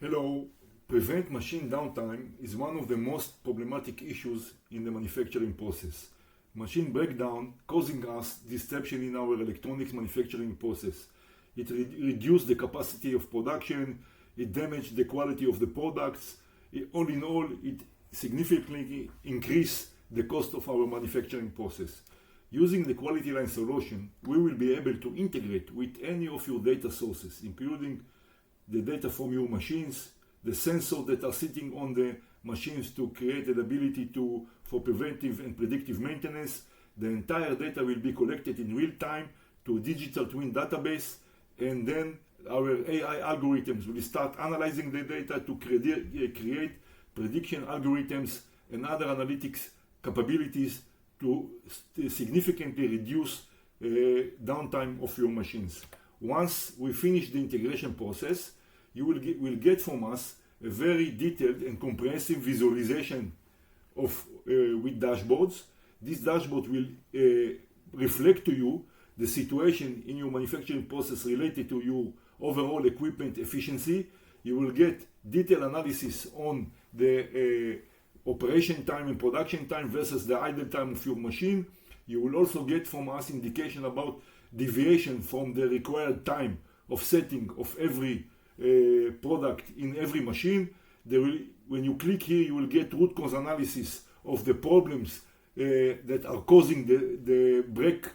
Hello. Prevent machine downtime is one of the most problematic issues in the manufacturing process. Machine breakdown causing us disruption in our electronics manufacturing process. It reduces the capacity of production, it damages the quality of the products. All in all, it significantly increases the cost of our manufacturing process. Using the quality line solution, we will be able to integrate with any of your data sources, including the data from your machines, the sensors that are sitting on the machines to create the ability for preventive and predictive maintenance. The entire data will be collected in real time to a digital twin database, and then our AI algorithms will start analyzing the data to create prediction algorithms and other analytics capabilities to significantly reduce downtime of your machines. Once we finish the integration process, you will get from us a very detailed and comprehensive visualization with dashboards. This dashboard will reflect to you the situation in your manufacturing process related to your overall equipment efficiency. You will get detailed analysis on the operation time and production time versus the idle time of your machine. You will also get from us indication about deviation from the required time of setting of every product in every machine. When you click here, you will get root cause analysis of the problems that are causing the break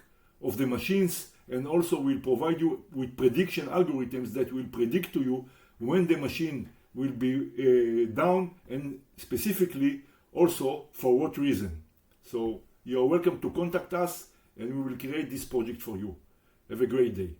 of the machines, and also will provide you with prediction algorithms that will predict to you when the machine will be down, and specifically also for what reason. So you are welcome to contact us, and we will create this project for you. Have a great day.